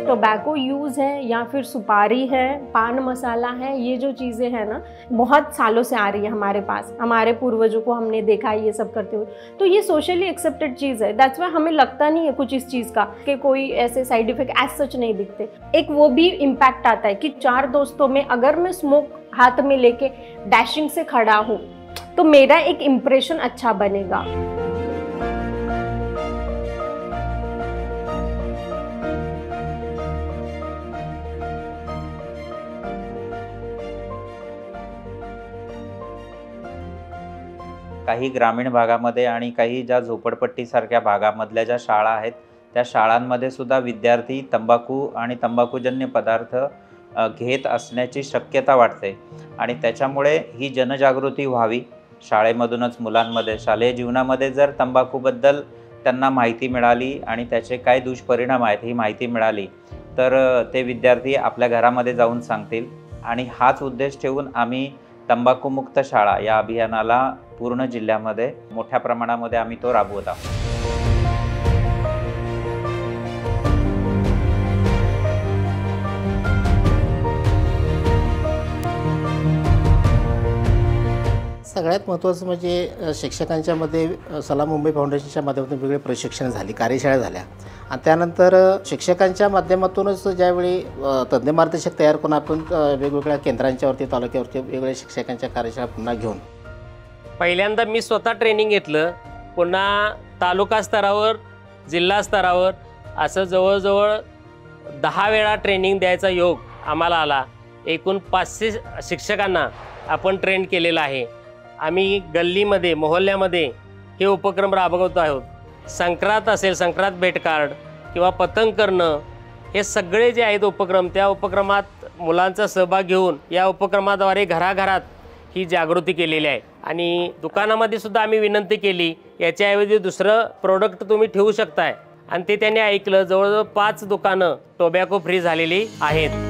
Tobacco use है या फिर सुपारी है, पान मसाला है, ये जो चीज़ें हैं ना बहुत सालों से आ रही है हमारे पास, हमारे पूर्वजों को हमने देखा है ये सब करते हुए। तो ये सोशली एक्सेप्टेड चीज़ है, दैट्स वाई हमें लगता नहीं है कुछ इस चीज़ का कि कोई ऐसे साइड इफेक्ट एज सच नहीं दिखते। एक वो भी इम्पैक्ट आता है कि 4 दोस्तों में अगर मैं स्मोक हाथ में लेके डैशिंग से खड़ा हूँ तो मेरा एक इम्प्रेशन अच्छा बनेगा। काही ग्रामीण भागामध्ये आणि काही ज्या झोपडपट्टीसारख्या भागामधल्या ज्या शाळा आहेत त्या शाळांमध्ये सुद्धा विद्यार्थी तंबाखू आणि तंबाखूजन्य पदार्थ घेत असण्याची शक्यता वाटते आणि त्याच्यामुळे ही जनजागृती व्हावी शाळेमधूनच मुलांमध्ये। शालेय जीवनामध्ये जर तंबाखूबद्दल त्यांना माहिती मिळाली आणि त्याचे काय दुष्परिणाम आहेत ही माहिती मिळाली तर ते विद्यार्थी आपल्या घरामध्ये जाऊन सांगतील आणि हाच उद्देश ठेवून आम्ही तंबाखूमुक्त शाळा या अभियानाला पूर्ण जिल्ह्यामध्ये मोठ्या प्रमाणामध्ये आम्ही तो राबवत आहोत। सगळ्यात महत्त्वाचं म्हणजे शिक्षकांच्या मध्ये सलाम मुंबई फाउंडेशनच्या माध्यमातून वेगळे प्रशिक्षण झाली, कार्यशाळा झाल्या आणि त्यानंतर शिक्षकांच्या माध्यमातूनच ज्यावेळी तज्ज्ञ मार्गदर्शक तयार करून आपण वेगवेगळ्या केंद्रांच्यावरती तालुक्यावरती वेगवेगळ्या शिक्षकांच्या कार्यशाळा पुन्हा घेऊन पहिल्यांदा मी स्वतः ट्रेनिंग घेतलं, पुन्हा तालुका स्तरावर जिल्हा स्तरावर असं जवळजवळ 10 वेळा ट्रेनिंग द्यायचा योग आम्हाला आला। एकूण 500 शिक्षकांना आपण ट्रेन केलेलं आहे। आम्ही गल्लीमध्ये मोहल्ल्यामध्ये हे उपक्रम राबवत आहोत। संक्रांत असेल, संक्रांत भेट कार्ड किंवा पतंग करणं, हे सगळे जे आहेत उपक्रम, त्या उपक्रमात मुलांचा सहभाग घेऊन या उपक्रमाद्वारे घराघरात ही जागृती केलेली आहे। आणि दुकानामध्ये सुद्धा आम्ही विनंती केली याच्याऐवजी दुसरं प्रोडक्ट तुम्ही ठेवू शकताय आणि ते त्यांनी ऐकलं। जवळजवळ 5 दुकानं टोबॅको फ्री झालेली आहेत।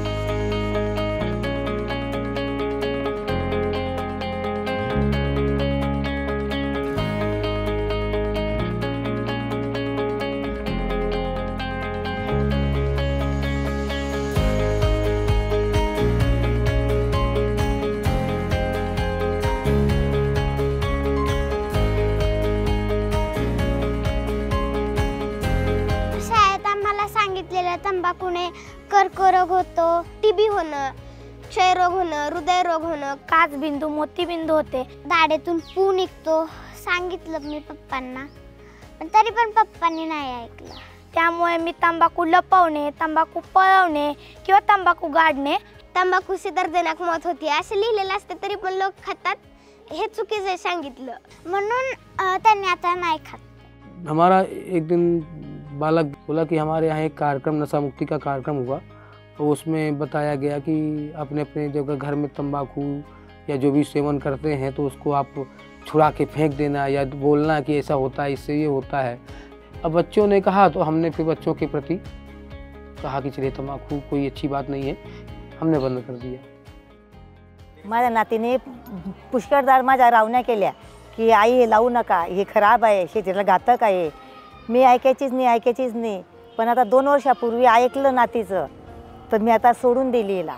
तंबाखूने कर्करोग होतो, टीबी होणं, क्षयरोग होणं, हृदयरोग होणं, काचबिंदू मोतीबिंदू होते, दाढेतून पू निघतो सांगितलं मी पप्पांना, पण तरी पण पप्पांनी नाही ऐकलं। त्यामुळे मी तंबाखू लपवणे, तंबाखू पळवणे किंवा तंबाखू गाडणे, तंबाखूशी दर्दनाक मौत होती असे लिहिलेलं असते तरी पण लोक खातात, हे चुकीचं सांगितलं म्हणून त्यांनी आता नाही खात। हमारा एक दिन बालक बोला कि हमारे यहाँ एक कार्यक्रम नशा मुक्ति का कार्यक्रम हुआ, तो उसमें बताया गया कि अपने अपने जगह घर में तंबाकू या जो भी सेवन करते हैं तो उसको आप छुड़ा के फेंक देना या बोलना कि ऐसा होता है, इससे ये होता है। अब बच्चों ने कहा तो हमने फिर बच्चों के प्रति कहा कि चलिए तंबाकू कोई अच्छी बात नहीं है, हमने बंद कर दिया। माझ्या नातीने पुष्कळदार माझ्या रावण्या केल्या की आई हे लावू नका, हे खराब आहे, शेतीला घातक आहे। मी ऐकायचीच नाही, पण आता 2 वर्षापूर्वी ऐकलं नातीचं तर मी आता सोडून दिली हिला।